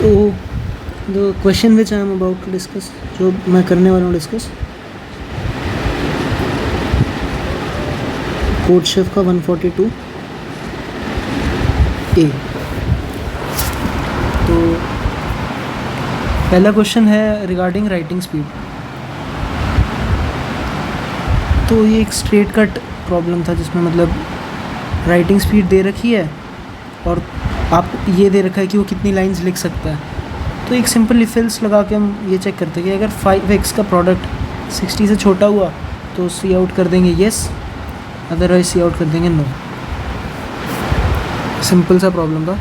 तो the question which I am about to discuss, जो मैं करने वाला हूँ डिस्कस, कोड शेफ का 142 ए। तो पहला क्वेश्चन है रिगार्डिंग राइटिंग स्पीड। तो ये एक स्ट्रेट कट प्रॉब्लम था जिसमें मतलब राइटिंग स्पीड दे रखी है और आप ये दे रखा है कि वो कितनी लाइंस लिख सकता है। तो एक सिंपल इफ एल्स लगा के हम ये चेक करते हैं कि अगर 5x का प्रोडक्ट 60 से छोटा हुआ तो सी आउट कर देंगे येस, अदरवाइज सी आउट कर देंगे नो। सिंपल सा प्रॉब्लम था।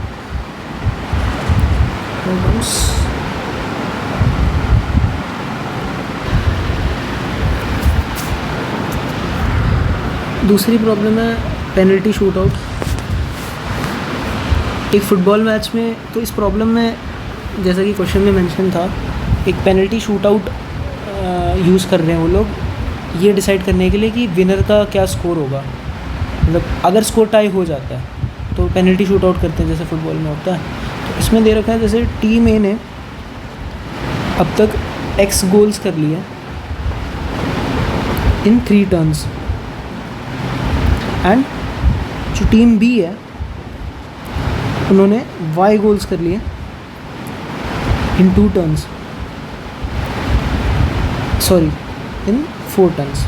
दूसरी प्रॉब्लम है पेनल्टी शूट आउट। एक फ़ुटबॉल मैच में, तो इस प्रॉब्लम में जैसा कि क्वेश्चन में मेंशन था, एक पेनल्टी शूट आउट यूज़ कर रहे हैं वो लोग ये डिसाइड करने के लिए कि विनर का क्या स्कोर होगा। मतलब अगर स्कोर टाई हो जाता है तो पेनल्टी शूट आउट करते हैं जैसे फ़ुटबॉल में होता है। तो इसमें दे रखा है जैसे टीम ए ने अब तक x गोल्स कर लिए इन 3 टर्न्स एंड जो टीम बी है उन्होंने y गोल्स कर लिए इन 2 टर्न्स, सॉरी इन 4 टर्न्स।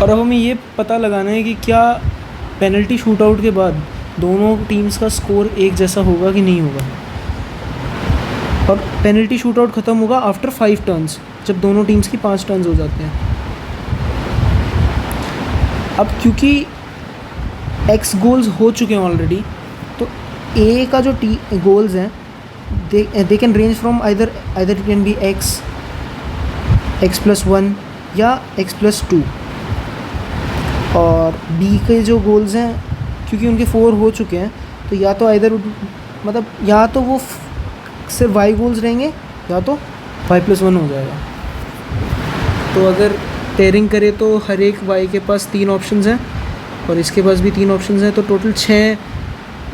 और अब हमें ये पता लगाना है कि क्या पेनल्टी शूट आउट के बाद दोनों टीम्स का स्कोर एक जैसा होगा कि नहीं होगा। और पेनल्टी शूट आउट ख़त्म होगा आफ्टर 5 टर्न्स, जब दोनों टीम्स की 5 टर्न्स हो जाते हैं। अब क्योंकि x गोल्स हो चुके हैं ऑलरेडी, तो a का जो गोल्स हैं they can range from either it can be x+1 या x+2। और b के जो गोल्स हैं क्योंकि उनके 4 हो चुके हैं तो या तो आइदर मतलब या तो वो सिर्फ y गोल्स रहेंगे या तो y+1 हो जाएगा। तो अगर पेयरिंग करें तो हर एक y के पास 3 ऑप्शंस हैं और इसके पास भी 3 ऑप्शंस हैं, तो टोटल 6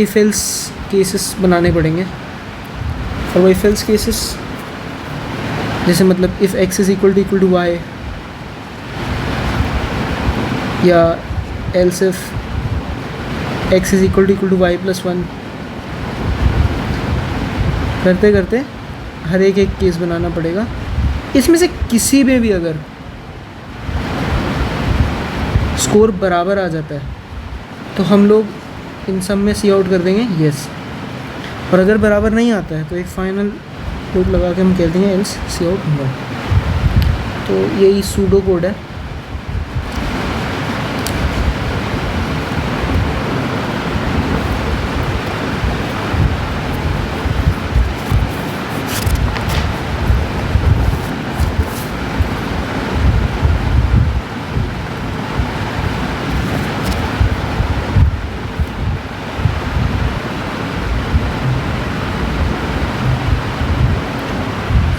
इफ एल्स केसेस बनाने पड़ेंगे। और वो इफ एल्स केसेस जैसे मतलब if x is equal to y या else if x is equal to y+1, करते करते हर एक केस बनाना पड़ेगा। इसमें से किसी में भी अगर स्कोर बराबर आ जाता है तो हम लोग इन सब में सी आउट कर देंगे येस। और अगर बराबर नहीं आता है तो एक फाइनल कोड लगा के हम कह देंगे एल्स सी आउट नो। तो यही सूडो कोड है।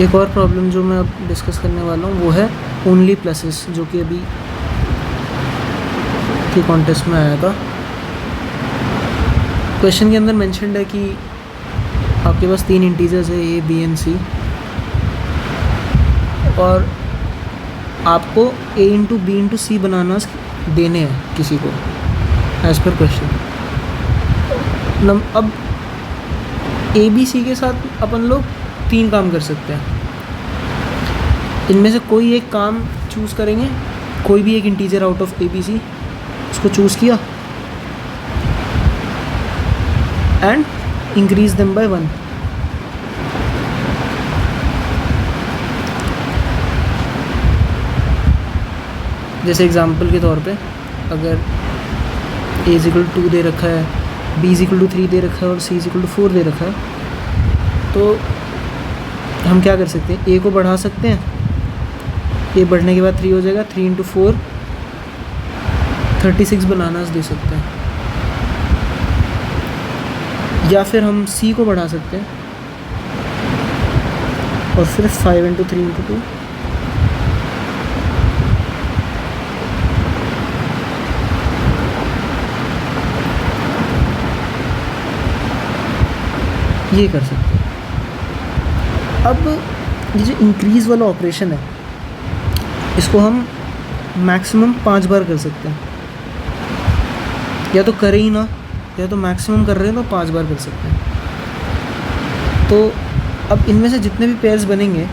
एक और प्रॉब्लम जो मैं अब डिस्कस करने वाला हूँ वो है ओनली प्लसेस, जो कि अभी के कॉन्टेस्ट में आया था। क्वेश्चन के अंदर मेंशन्ड है कि आपके पास 3 इंटीजर्स है a, b एंड c और आपको a इंटू बी इंटू सी बनाना देने हैं किसी को एज पर क्वेश्चन। अब a b c के साथ अपन लोग 3 काम कर सकते हैं। इनमें से कोई एक काम चूज़ करेंगे, कोई भी एक integer out of A B C उसको चूज़ किया एंड इंक्रीज देम बाय 1। जैसे एग्जांपल के तौर पे अगर a इज इक्वल टू 2 दे रखा है, b इज इक्वल टू 3 दे रखा है और c इज इक्वल टू 4 दे रखा है, तो हम क्या कर सकते हैं, a को बढ़ा सकते हैं, a बढ़ने के बाद 3 हो जाएगा, 3 इंटू 4 36 बनानास दे सकते हैं। या फिर हम c को बढ़ा सकते हैं और फिर 5 इंटू 3 इंटू 2, ये कर सकते हैं। अब ये जो इंक्रीज़ वाला ऑपरेशन है, इसको हम मैक्सिमम 5 बार कर सकते हैं, या तो करें ही ना, या तो मैक्सिमम कर रहे हैं तो 5 बार कर सकते हैं। तो अब इनमें से जितने भी पेयर्स बनेंगे,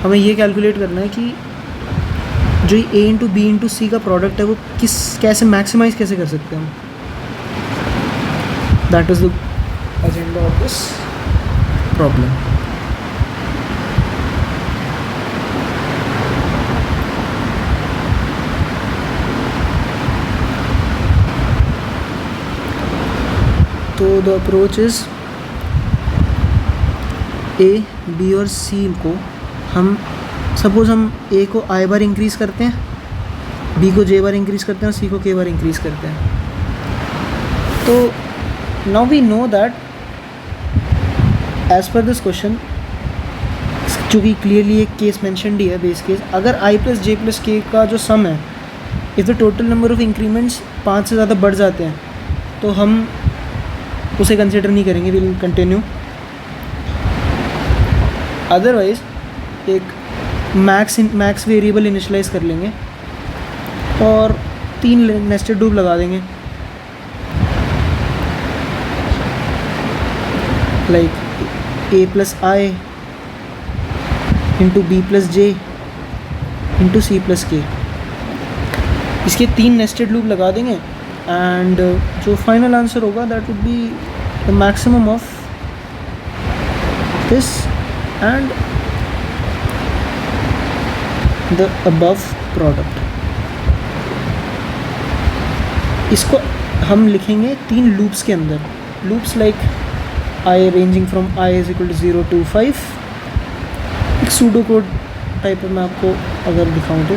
हमें ये कैलकुलेट करना है कि जो ए इंटू बी इंटू सी का प्रोडक्ट है वो कैसे मैक्सिमाइज़ कैसे कर सकते हैं हम। That is the agenda of this problem. तो the approach is A, B और सी को हम सपोज़ हम ए को आई बार इंक्रीज़ करते हैं, बी को जे बार इंक्रीज़ करते हैं और सी को के बार इंक्रीज़ करते हैं। तो now we know that as per this question, चूँकि क्लियरली एक केस मैंशनड ही है, बेस केस, अगर आई प्लस जे प्लस के का जो सम है, if the total number of increments 5 से ज़्यादा बढ़ जाते हैं तो हम उसे कंसिडर नहीं करेंगे, विल कंटिन्यू। अदरवाइज़ एक मैक्स वेरिएबल इनिशलाइज कर लेंगे और 3 नेस्टेड लूप लगा देंगे, like A plus I into B plus J into C plus K. इसके 3 नेस्टेड लूप लगा देंगे एंड जो फाइनल आंसर होगा that would be the maximum of this and the above product. इसको हम लिखेंगे 3 लूप्स के अंदर, loops like I ranging from I is equal to 0 to 5। एक सूडो कोड टाइप मैं आपको अगर दिखाऊं तो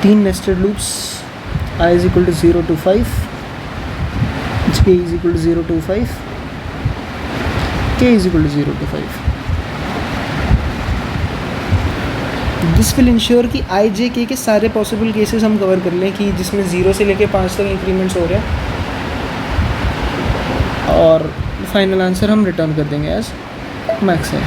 तीन nested loops, I is equal to 0 to 5, J is equal to 0 to 5, K is equal to 0 to 5. This will ensure कि आई जे के सारे पॉसिबल केसेस हम कवर कर लें कि जिसमें 0 से लेके 5 तक इंक्रीमेंट्स हो रहे हैं, और फाइनल आंसर हम रिटर्न कर देंगे एज मैक्स है।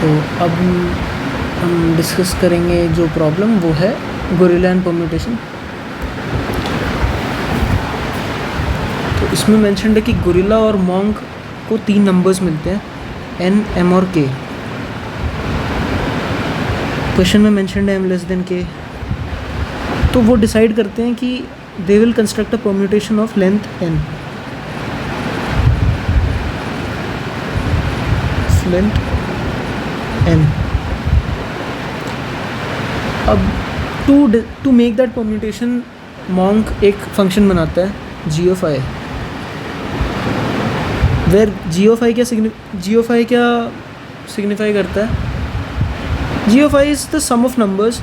तो अब हम डिस्कस करेंगे जो प्रॉब्लम, वो है गोरिल्ला एंड परम्यूटेशन। तो इसमें मेंशन्ड है कि गोरिल्ला और मॉन्क को 3 नंबर्स मिलते हैं, n, m और k। क्वेश्चन में मेंशन्ड है m लेस देन k। तो वो डिसाइड करते हैं कि they will construct a permutation of length n, length n। अब to make that permutation monk एक फंक्शन बनाता है g of i, where g of i क्या सिग्निफाई करता है? g of i is the sum of numbers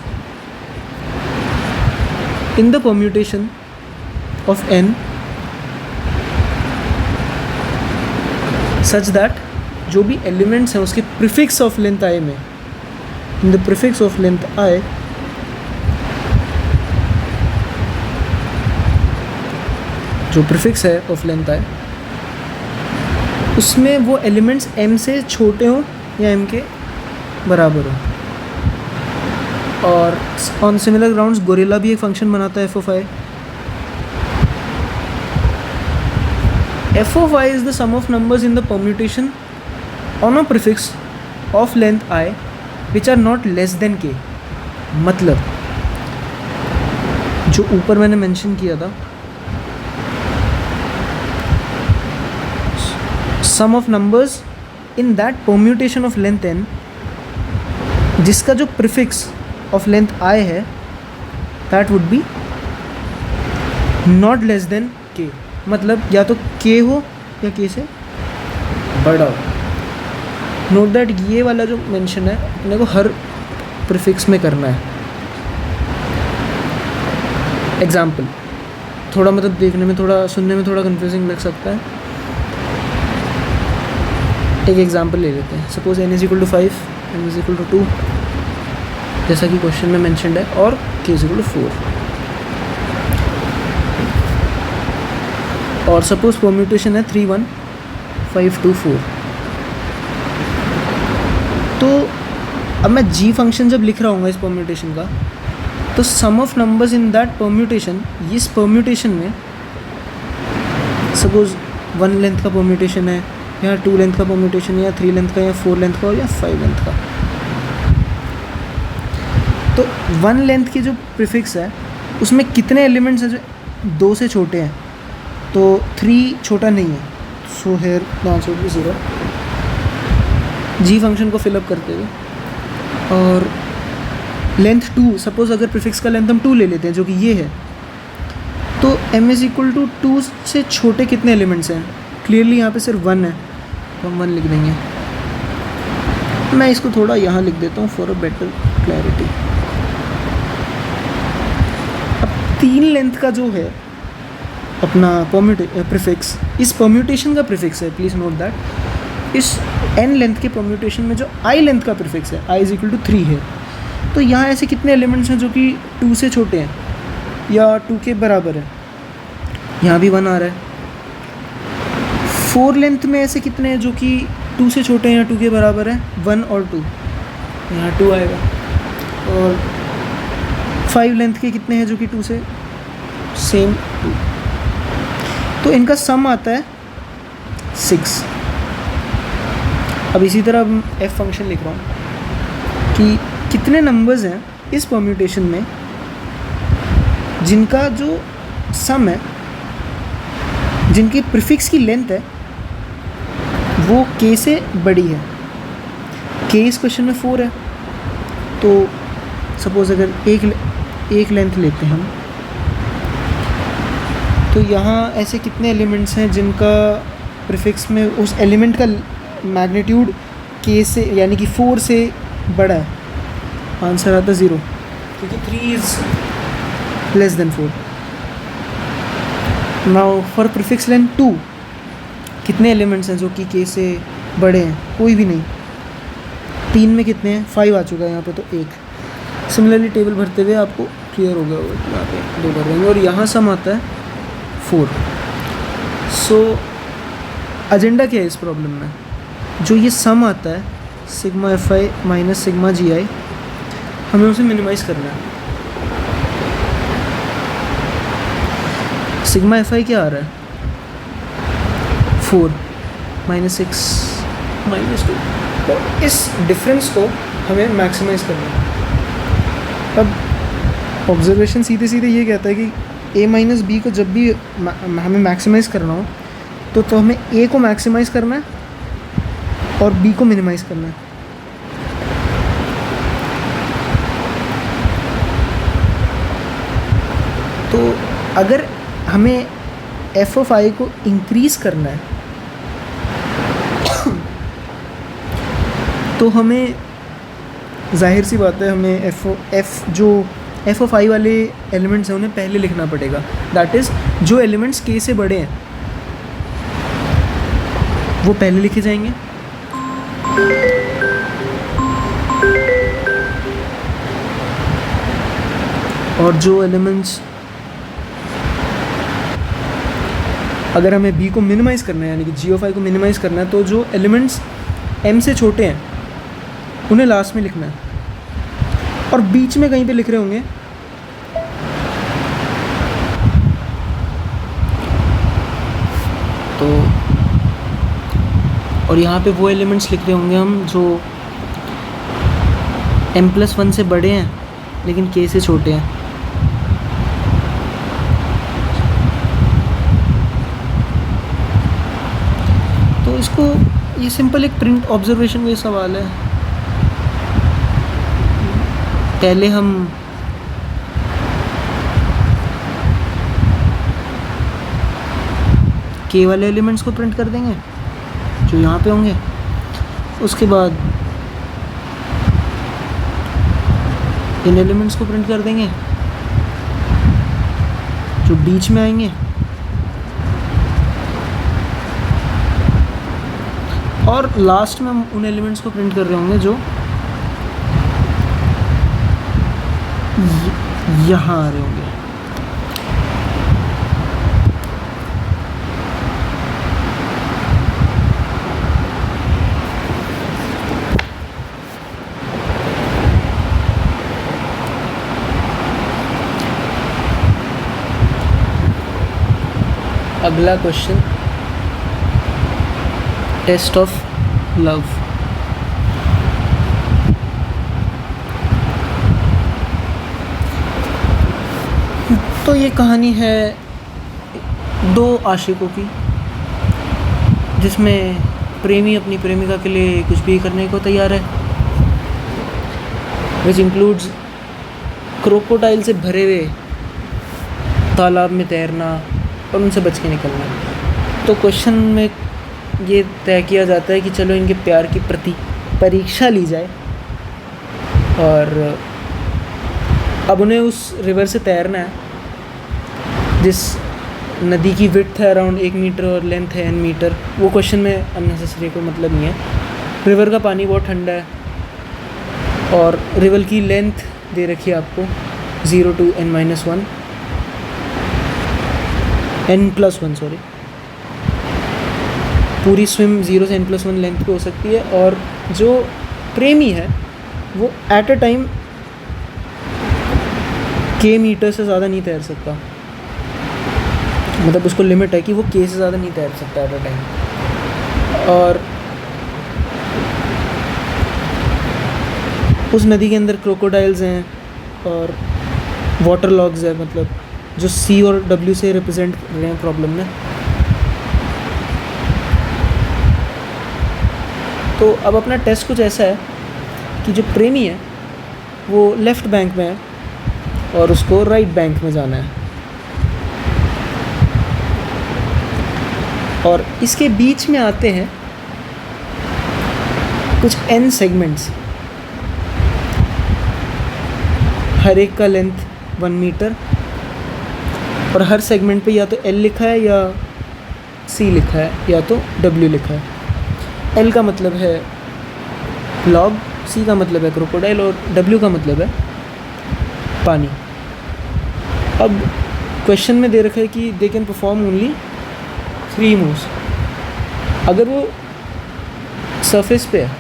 in the permutation of n such that जो भी elements हैं उसके प्रीफिक्स ऑफ लेंथ i में, in the prefix of length i, जो prefix है ऑफ लेंथ i, उसमें वो एलिमेंट्स m से छोटे हों या m के बराबर हो। और ऑन सिमिलर ग्राउंड्स गोरिल्ला भी एक फंक्शन बनाता है f of i। f of i is the sum of numbers in the permutation on a prefix of length I which are not less than k। मतलब जो ऊपर मैंने mention किया था, sum of numbers in that permutation of length n, जिसका जो prefix of length i है, that would be not less than k। मतलब या तो k हो या k से बड़ा हो। नोट दैट ये वाला जो मेंशन है अपने को हर प्रीफिक्स में करना है। एग्जाम्पल थोड़ा मतलब देखने में, थोड़ा सुनने में थोड़ा कंफ्यूजिंग लग सकता है। एक एग्जाम्पल ले लेते हैं। सपोज n = 5, n = 2, जैसा कि क्वेश्चन में मेंशन्ड है, और k = 4। और सपोज परम्यूटेशन है 3 1 5 2 4। तो अब मैं g फंक्शन जब लिख रहा हूँ इस परम्यूटेशन का, तो sum of numbers in that permutation, इस परम्यूटेशन में सपोज 1 लेंथ का परम्यूटेशन है, या 2 लेंथ का परम्यूटेशन, या 3 लेंथ का, या 4 लेंथ का, या 5 लेंथ का। तो 1 लेंथ की जो प्रीफिक्स है उसमें कितने एलिमेंट्स हैं जो 2 से छोटे हैं? तो 3 छोटा नहीं है, so here the answer will be 0। G function को फिलअप करते हुए, और लेंथ 2, सपोज अगर प्रीफिक्स का लेंथ हम 2 ले लेते हैं जो कि ये है, तो m = 2 से छोटे कितने एलिमेंट्स हैं? क्लियरली यहाँ पे सिर्फ 1 है, तो हम 1 लिख देंगे। मैं इसको थोड़ा यहाँ लिख देता हूँ फॉर अ बेटर क्लैरिटी। अब 3 लेंथ का जो है अपना प्रीफिक्स, इस परम्यूटेशन का प्रीफिक्स है, प्लीज़ नोट दैट। इस n लेंथ के परम्यूटेशन में जो i लेंथ का प्रीफिक्स है, i = 3 है। तो यहाँ ऐसे कितने एलिमेंट्स हैं जो कि 2 से छोटे हैं या 2 के बराबर है? यहाँ भी 1 आ रहा है। 4 लेंथ में ऐसे कितने हैं जो कि 2 से छोटे हैं या 2 के बराबर है? 1 और 2, यहाँ 2 आएगा। और 5 लेंथ के कितने हैं जो कि 2 से सेम 2? तो इनका सम आता है 6। अब इसी तरह मैं f फंक्शन लिख रहा हूँ कि कितने नंबर्स हैं इस परम्यूटेशन में जिनका जो सम है, जिनकी प्रीफिक्स की लेंथ है वो k से बड़ी है। k इस क्वेश्चन में 4 है, तो सपोज अगर एक लेंथ लेते हैं हम, तो यहाँ ऐसे कितने एलिमेंट्स हैं जिनका प्रीफिक्स में उस एलिमेंट का मैग्नीट्यूड k से यानी कि 4 से बड़ा है? आंसर आता है 0, क्योंकि 3 is less than 4। Now for prefix length 2, कितने एलिमेंट्स हैं जो कि k से बड़े हैं? कोई भी नहीं। 3 में कितने हैं? 5 आ चुका है यहाँ पे, तो 1। सिमिलरली टेबल भरते हुए आपको क्लियर हो गया होगा, यहाँ पे 2 भर देंगे, और यहाँ सम आता है 4। सो एजेंडा क्या है इस प्रॉब्लम में? जो ये सम आता है sigma fi minus sigma gi, हमें उसे मिनिमाइज़ करना है। सिग्मा fi क्या आ रहा है? 4 - 6 - 2। तो इस डिफरेंस को हमें मैक्सिमाइज़ करना है। अब ऑब्जर्वेशन सीधे सीधे ये कहता है कि a - b को जब भी हमें मैक्सिमाइज़ करना हो तो हमें a को मैक्सिमाइज़ करना है और b को मिनिमाइज़ करना है। तो अगर हमें f ऑफ i को इंक्रीज़ करना है तो हमें जाहिर सी बात है, हमें f ऑफ i वाले एलिमेंट्स हैं उन्हें पहले लिखना पड़ेगा। दैट इज़ जो एलिमेंट्स k से बड़े हैं वो पहले लिखे जाएंगे, और जो एलिमेंट्स, अगर हमें b को मिनिमाइज़ करना है यानी कि g ऑफ i को मिनिमाइज़ करना है, तो जो एलिमेंट्स m से छोटे हैं उन्हें लास्ट में लिखना है, और बीच में कहीं पे लिख रहे होंगे तो, और यहाँ पे वो एलिमेंट्स लिख रहे होंगे हम जो m+1 से बड़े हैं लेकिन k से छोटे हैं। इसको ये सिंपल एक प्रिंट ऑब्जर्वेशन का सवाल है। पहले हम के वाले एलिमेंट्स को प्रिंट कर देंगे जो यहाँ पे होंगे, उसके बाद इन एलिमेंट्स को प्रिंट कर देंगे जो बीच में आएंगे, और लास्ट में हम उन एलिमेंट्स को प्रिंट कर रहे होंगे जो यहाँ आ रहे होंगे। अगला क्वेश्चन, टेस्ट ऑफ लव। तो ये कहानी है दो आशिकों की, जिसमें प्रेमी अपनी प्रेमिका के लिए कुछ भी करने को तैयार है, विच इंक्लूड्स क्रोकोडाइल से भरे हुए तालाब में तैरना और उनसे बच के निकलना। तो क्वेश्चन में ये तय किया जाता है कि चलो इनके प्यार की परीक्षा ली जाए, और अब उन्हें उस रिवर से तैरना है जिस नदी की विड्थ है अराउंड 1 मीटर और लेंथ है n मीटर। वो क्वेश्चन में अननेसेसरी को मतलब नहीं है। रिवर का पानी बहुत ठंडा है और रिवर की लेंथ दे रखी है आपको 0 to n-1 n+1 सॉरी। पूरी स्विम 0 से n+1 लेंथ पे हो सकती है, और जो प्रेमी है वो at a time k metre से ज़्यादा नहीं तैर सकता, मतलब उसको लिमिट है कि वो k से ज़्यादा नहीं तैर सकता एट अ टाइम। और उस नदी के अंदर क्रोकोडाइल्स हैं और वाटर लॉग्स है, मतलब जो C और W से रिप्रेजेंट कर रहे हैं प्रॉब्लम में। तो अब अपना टेस्ट कुछ ऐसा है कि जो प्रेमी है वो लेफ़्ट बैंक में है और उसको राइट बैंक में जाना है, और इसके बीच में आते हैं कुछ n सेगमेंट्स, हर एक का लेंथ 1 मीटर, और हर सेगमेंट पे या तो L लिखा है या C लिखा है या तो W लिखा है। L का मतलब है लॉग, C का मतलब है क्रोकोडाइल और W का मतलब है पानी। अब क्वेश्चन में दे रखा है कि they can perform only 3 moves. अगर वो सरफेस पे है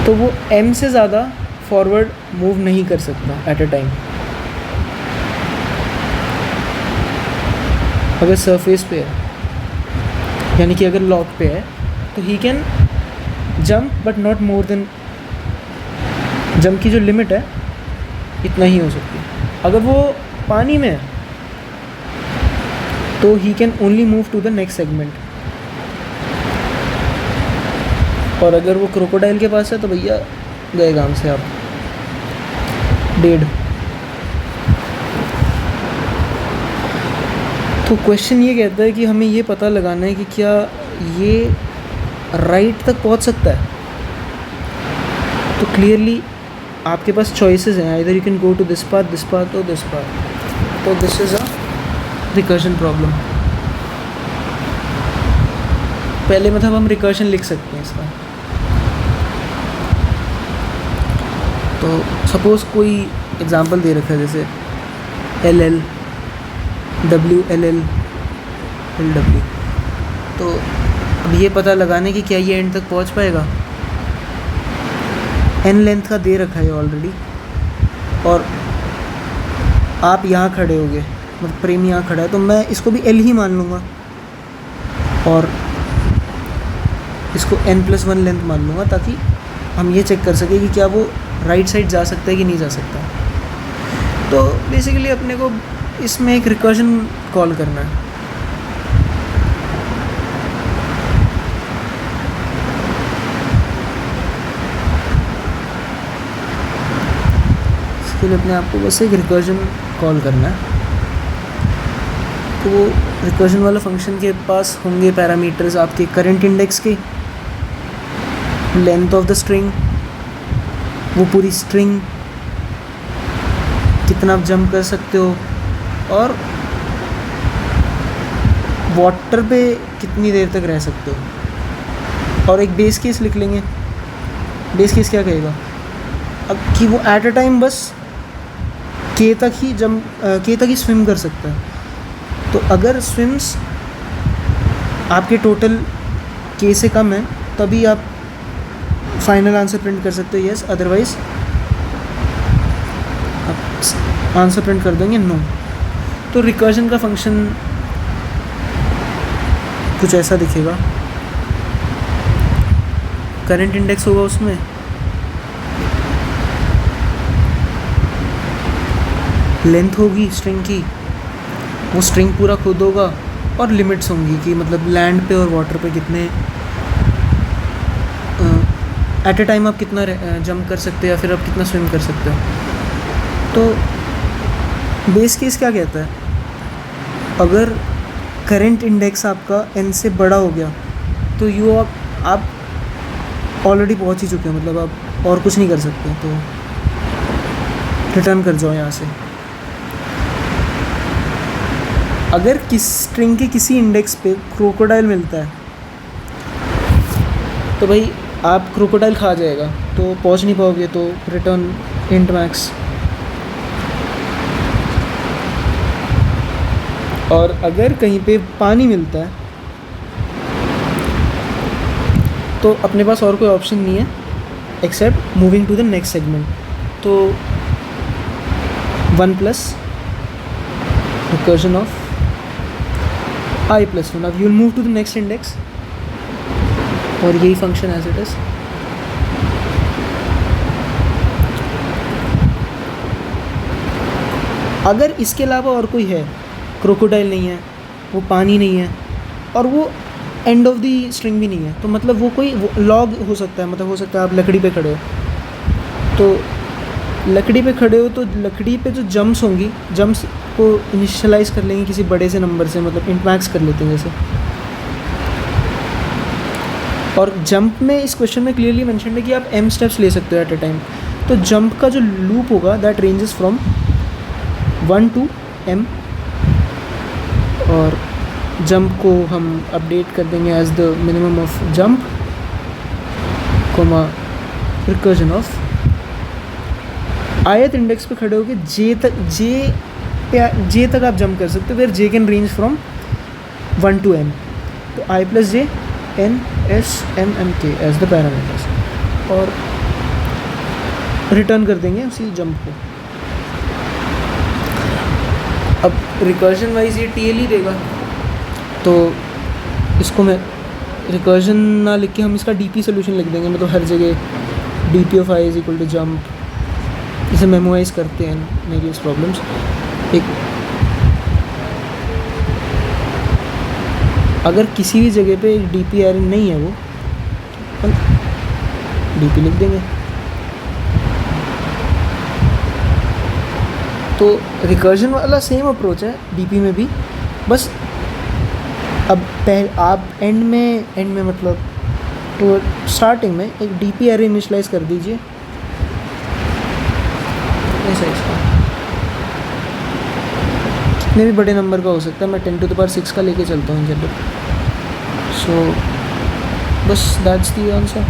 तो वो M से ज़्यादा फॉरवर्ड मूव नहीं कर सकता एट अ टाइम। अगर सरफेस पे है यानी कि अगर लॉक पे है तो ही can jump but not more than, jump की जो लिमिट है इतना ही हो सकती है। अगर वो पानी में है तो ही can only move to the next segment, और अगर वो क्रोकोडाइल के पास है तो भैया गए काम से आप, डेढ़। तो क्वेश्चन ये कहता है कि हमें ये पता लगाना है कि क्या ये राइट तक पहुंच सकता है। तो क्लियरली आपके पास चॉइसेस हैं, either you can go to this path और दिस पाथ। तो this is a recursion problem. पहले मतलब हम रिकर्शन लिख सकते हैं इसका। तो सपोज़ कोई एग्जांपल दे रखा है जैसे LL WLL LW। तो अब ये पता लगाने की क्या ये एंड तक पहुंच पाएगा। n लेंथ का दे रखा है ऑलरेडी, और आप यहाँ खड़े होगे, मतलब प्रेमी यहाँ खड़ा है, तो मैं इसको भी L ही मान लूँगा और इसको n+1 लेंथ मान लूँगा, ताकि हम ये चेक कर सकें कि क्या वो राइट साइड जा सकता है कि नहीं जा सकता। तो बेसिकली अपने को इसमें एक रिकर्जन कॉल करना है। उसके लिए अपने आप को बस एक रिकर्जन कॉल करना है। तो वो रिकर्जन वाला फंक्शन के पास होंगे पैरामीटर्स आपके करंट इंडेक्स के, लेंथ ऑफ द स्ट्रिंग, वो पूरी स्ट्रिंग कितना आप जंप कर सकते हो, और वाटर पे कितनी देर तक रह सकते हो। और एक बेस केस लिख लेंगे। बेस केस क्या कहेगा अब कि वो एट अ टाइम बस के तक ही स्विम कर सकता है। तो अगर स्विम्स आपके टोटल के से कम है तभी आप फाइनल आंसर प्रिंट कर सकते हो यस, अदरवाइज आप आंसर प्रिंट कर देंगे नो। तो रिकर्जन का फंक्शन कुछ ऐसा दिखेगा। करंट इंडेक्स होगा उसमें, लेंथ होगी स्ट्रिंग की, वो स्ट्रिंग पूरा खुद होगा, और लिमिट्स होंगी कि मतलब लैंड पे और वाटर पे कितने एट अ टाइम आप कितना जंप कर सकते हो या फिर आप कितना स्विम कर सकते हो। तो बेस केस क्या कहता है, अगर करंट इंडेक्स आपका n से बड़ा हो गया तो आप ऑलरेडी पहुंच ही चुके हैं, मतलब आप और कुछ नहीं कर सकते, तो रिटर्न कर जाओ यहाँ से। अगर किस स्ट्रिंग के किसी इंडेक्स पे क्रोकोडाइल मिलता है तो भाई आप क्रोकोडाइल खा जाएगा तो पहुंच नहीं पाओगे, तो रिटर्न इंट मैक्स। और अगर कहीं पे पानी मिलता है तो अपने पास और कोई ऑप्शन नहीं है except moving to the next segment. तो 1 प्लस रिकर्जन ऑफ i+1, अब you will move to the next index, और यही फंक्शन एज इट इज़। अगर इसके अलावा और कोई है, क्रोकोडाइल नहीं है, वो पानी नहीं है, और वो एंड ऑफ दी स्ट्रिंग भी नहीं है, तो मतलब वो कोई लॉग हो सकता है, मतलब हो सकता है आप लकड़ी पे खड़े हो, तो लकड़ी पे खड़े हो तो लकड़ी पे जो जंप्स होंगी, जंप्स को इनिशियलाइज़ कर लेंगे किसी बड़े से नंबर से, मतलब इंट मैक्स कर लेते हैं जैसे। और जंप में इस क्वेश्चन में क्लियरली मेंशन है कि आप m स्टेप्स ले सकते हो एट अ टाइम। तो जंप का जो लूप होगा that ranges from 1 to m, और जंप को हम अपडेट कर देंगे as the minimum of jump comma recursion of. आयत इंडेक्स पे खड़े होकर जे तक आप जंप कर सकते हो, where J can range from 1 to m। तो i+j n s m m k as the parameters, और रिटर्न कर देंगे उसी जंप को। अब रिकर्जन वाइज ये टी एल ही देगा, तो इसको मैं रिकर्जन ना लिख के हम इसका डी पी सोल्यूशन लिख देंगे, मतलब हर जगह D P of I is equal to jump, इसे मेमोराइज करते हैं मेरी इस प्रॉब्लम्स। एक अगर किसी भी जगह पे डी पी एरर नहीं है वो हम डी पी लिख देंगे। तो रिकर्जन वाला सेम अप्रोच है डीपी में भी, बस अब आप एंड में मतलब तो स्टार्टिंग में एक डीपी एरे इनिशियलाइज कर दीजिए ऐसा इसका, कितने भी बड़े नंबर का हो सकता है, मैं 10⁶ का लेके चलता हूँ जनरल। सो बस दैट्स द आंसर।